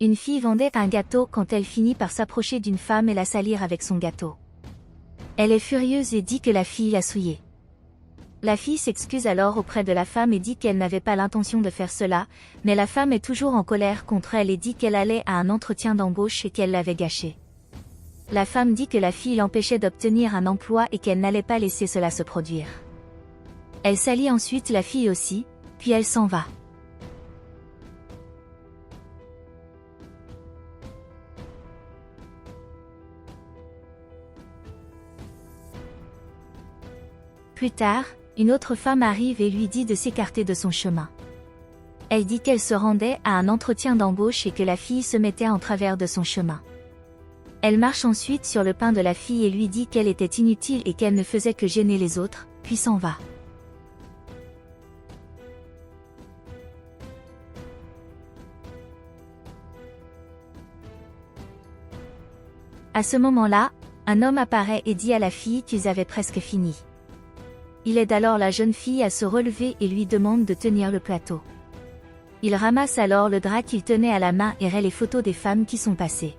Une fille vendait un gâteau quand elle finit par s'approcher d'une femme et la salir avec son gâteau. Elle est furieuse et dit que la fille l'a souillée. La fille s'excuse alors auprès de la femme et dit qu'elle n'avait pas l'intention de faire cela, mais la femme est toujours en colère contre elle et dit qu'elle allait à un entretien d'embauche et qu'elle l'avait gâché. La femme dit que la fille l'empêchait d'obtenir un emploi et qu'elle n'allait pas laisser cela se produire. Elle salit ensuite la fille aussi, puis elle s'en va. Plus tard, une autre femme arrive et lui dit de s'écarter de son chemin. Elle dit qu'elle se rendait à un entretien d'embauche et que la fille se mettait en travers de son chemin. Elle marche ensuite sur le pain de la fille et lui dit qu'elle était inutile et qu'elle ne faisait que gêner les autres, puis s'en va. À ce moment-là, un homme apparaît et dit à la fille qu'ils avaient presque fini. Il aide alors la jeune fille à se relever et lui demande de tenir le plateau. Il ramasse alors le drap qu'il tenait à la main et les photos des femmes qui sont passées.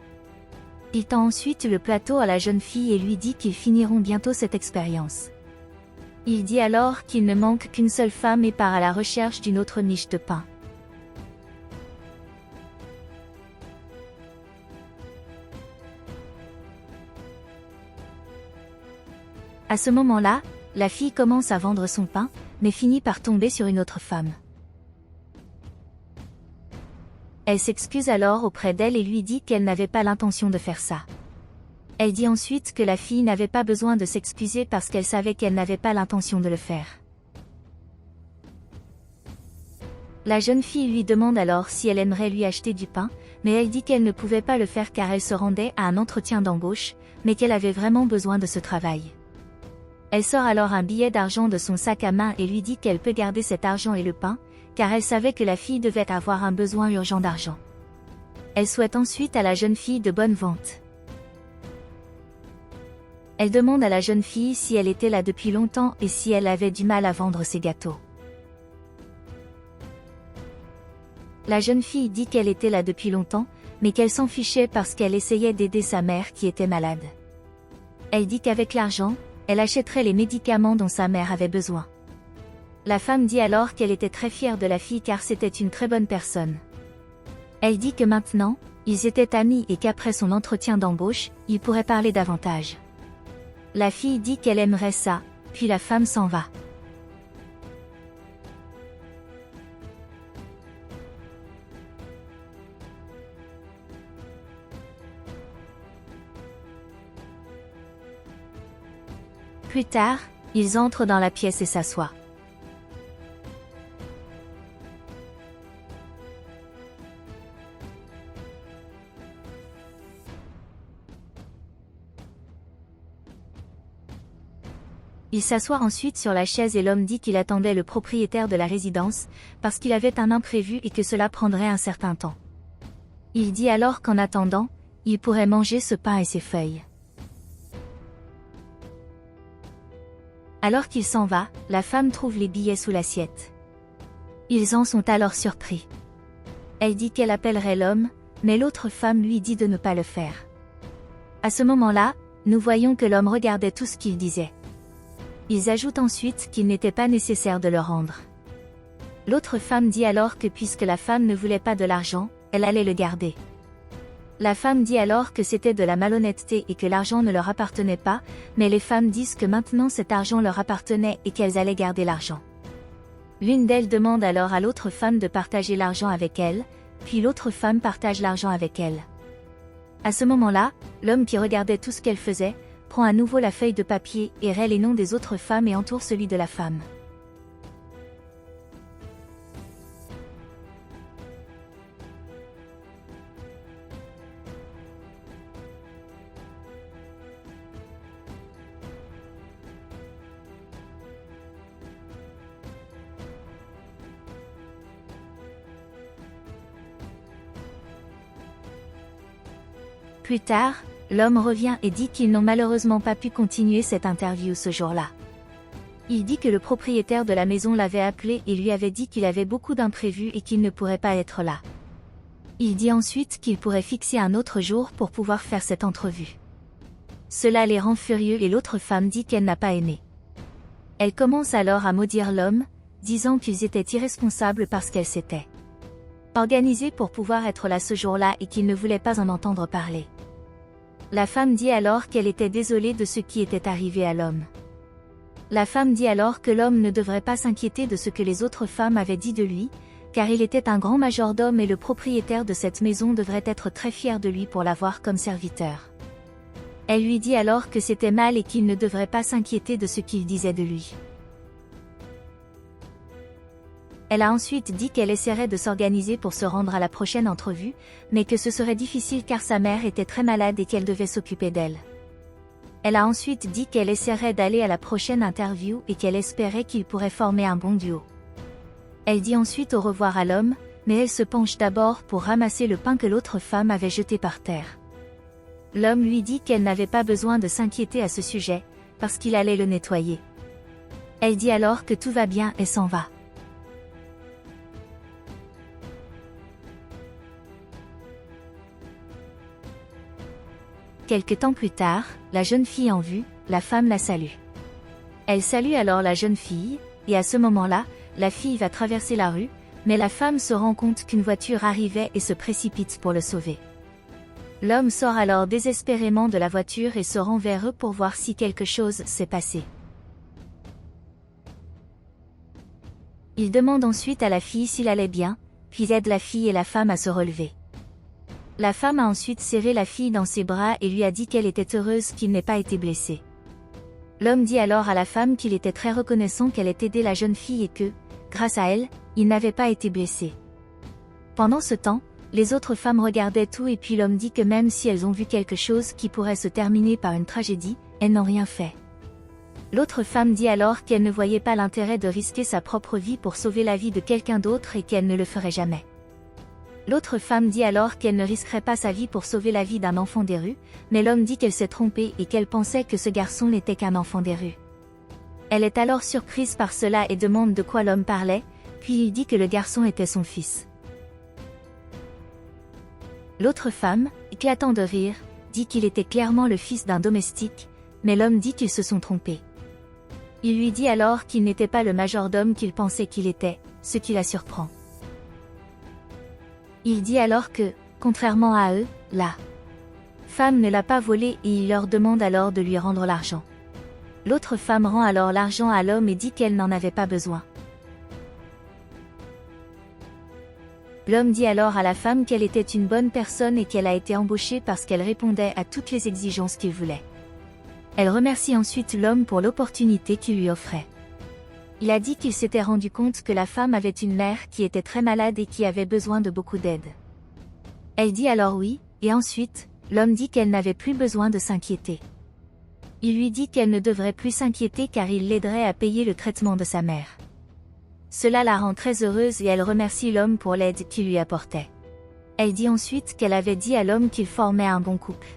Il tend ensuite le plateau à la jeune fille et lui dit qu'ils finiront bientôt cette expérience. Il dit alors qu'il ne manque qu'une seule femme et part à la recherche d'une autre miche de pain. À ce moment-là, la fille commence à vendre son pain, mais finit par tomber sur une autre femme. Elle s'excuse alors auprès d'elle et lui dit qu'elle n'avait pas l'intention de faire ça. Elle dit ensuite que la fille n'avait pas besoin de s'excuser parce qu'elle savait qu'elle n'avait pas l'intention de le faire. La jeune fille lui demande alors si elle aimerait lui acheter du pain, mais elle dit qu'elle ne pouvait pas le faire car elle se rendait à un entretien d'embauche, mais qu'elle avait vraiment besoin de ce travail. Elle sort alors un billet d'argent de son sac à main et lui dit qu'elle peut garder cet argent et le pain, car elle savait que la fille devait avoir un besoin urgent d'argent. Elle souhaite ensuite à la jeune fille de bonnes ventes. Elle demande à la jeune fille si elle était là depuis longtemps et si elle avait du mal à vendre ses gâteaux. La jeune fille dit qu'elle était là depuis longtemps, mais qu'elle s'en fichait parce qu'elle essayait d'aider sa mère qui était malade. Elle dit qu'avec l'argent, elle achèterait les médicaments dont sa mère avait besoin. La femme dit alors qu'elle était très fière de la fille car c'était une très bonne personne. Elle dit que maintenant, ils étaient amis et qu'après son entretien d'embauche, ils pourraient parler davantage. La fille dit qu'elle aimerait ça, puis la femme s'en va. Plus tard, ils entrent dans la pièce et s'assoient. Il s'assoit ensuite sur la chaise et l'homme dit qu'il attendait le propriétaire de la résidence, parce qu'il avait un imprévu et que cela prendrait un certain temps. Il dit alors qu'en attendant, il pourrait manger ce pain et ses feuilles. Alors qu'il s'en va, la femme trouve les billets sous l'assiette. Ils en sont alors surpris. Elle dit qu'elle appellerait l'homme, mais l'autre femme lui dit de ne pas le faire. À ce moment-là, nous voyons que l'homme regardait tout ce qu'il disait. Ils ajoutent ensuite qu'il n'était pas nécessaire de le rendre. L'autre femme dit alors que puisque la femme ne voulait pas de l'argent, elle allait le garder. La femme dit alors que c'était de la malhonnêteté et que l'argent ne leur appartenait pas, mais les femmes disent que maintenant cet argent leur appartenait et qu'elles allaient garder l'argent. L'une d'elles demande alors à l'autre femme de partager l'argent avec elle, puis l'autre femme partage l'argent avec elle. À ce moment-là, l'homme qui regardait tout ce qu'elle faisait, prend à nouveau la feuille de papier et les noms des autres femmes et entoure celui de la femme. Plus tard, l'homme revient et dit qu'ils n'ont malheureusement pas pu continuer cette interview ce jour-là. Il dit que le propriétaire de la maison l'avait appelé et lui avait dit qu'il avait beaucoup d'imprévus et qu'il ne pourrait pas être là. Il dit ensuite qu'il pourrait fixer un autre jour pour pouvoir faire cette entrevue. Cela les rend furieux et l'autre femme dit qu'elle n'a pas aimé. Elle commence alors à maudire l'homme, disant qu'ils étaient irresponsables parce qu'elle s'était organisée pour pouvoir être là ce jour-là et qu'ils ne voulaient pas en entendre parler. La femme dit alors qu'elle était désolée de ce qui était arrivé à l'homme. La femme dit alors que l'homme ne devrait pas s'inquiéter de ce que les autres femmes avaient dit de lui, car il était un grand majordome et le propriétaire de cette maison devrait être très fier de lui pour l'avoir comme serviteur. Elle lui dit alors que c'était mal et qu'il ne devrait pas s'inquiéter de ce qu'il disait de lui. Elle a ensuite dit qu'elle essaierait de s'organiser pour se rendre à la prochaine entrevue, mais que ce serait difficile car sa mère était très malade et qu'elle devait s'occuper d'elle. Elle a ensuite dit qu'elle essaierait d'aller à la prochaine interview et qu'elle espérait qu'ils pourraient former un bon duo. Elle dit ensuite au revoir à l'homme, mais elle se penche d'abord pour ramasser le pain que l'autre femme avait jeté par terre. L'homme lui dit qu'elle n'avait pas besoin de s'inquiéter à ce sujet, parce qu'il allait le nettoyer. Elle dit alors que tout va bien et s'en va. Quelque temps plus tard, la jeune fille en vue, la femme la salue. Elle salue alors la jeune fille, et à ce moment-là, la fille va traverser la rue, mais la femme se rend compte qu'une voiture arrivait et se précipite pour le sauver. L'homme sort alors désespérément de la voiture et se rend vers eux pour voir si quelque chose s'est passé. Il demande ensuite à la fille s'il allait bien, puis aide la fille et la femme à se relever. La femme a ensuite serré la fille dans ses bras et lui a dit qu'elle était heureuse qu'il n'ait pas été blessé. L'homme dit alors à la femme qu'il était très reconnaissant qu'elle ait aidé la jeune fille et que, grâce à elle, il n'avait pas été blessé. Pendant ce temps, les autres femmes regardaient tout et puis l'homme dit que même si elles ont vu quelque chose qui pourrait se terminer par une tragédie, elles n'ont rien fait. L'autre femme dit alors qu'elle ne voyait pas l'intérêt de risquer sa propre vie pour sauver la vie de quelqu'un d'autre et qu'elle ne le ferait jamais. L'autre femme dit alors qu'elle ne risquerait pas sa vie pour sauver la vie d'un enfant des rues, mais l'homme dit qu'elle s'est trompée et qu'elle pensait que ce garçon n'était qu'un enfant des rues. Elle est alors surprise par cela et demande de quoi l'homme parlait, puis il dit que le garçon était son fils. L'autre femme, éclatant de rire, dit qu'il était clairement le fils d'un domestique, mais l'homme dit qu'ils se sont trompés. Il lui dit alors qu'il n'était pas le majordome qu'il pensait qu'il était, ce qui la surprend. Il dit alors que, contrairement à eux, la femme ne l'a pas volé et il leur demande alors de lui rendre l'argent. L'autre femme rend alors l'argent à l'homme et dit qu'elle n'en avait pas besoin. L'homme dit alors à la femme qu'elle était une bonne personne et qu'elle a été embauchée parce qu'elle répondait à toutes les exigences qu'il voulait. Elle remercie ensuite l'homme pour l'opportunité qu'il lui offrait. Il a dit qu'il s'était rendu compte que la femme avait une mère qui était très malade et qui avait besoin de beaucoup d'aide. Elle dit alors oui, et ensuite, l'homme dit qu'elle n'avait plus besoin de s'inquiéter. Il lui dit qu'elle ne devrait plus s'inquiéter car il l'aiderait à payer le traitement de sa mère. Cela la rend très heureuse et elle remercie l'homme pour l'aide qu'il lui apportait. Elle dit ensuite qu'elle avait dit à l'homme qu'ils formaient un bon couple.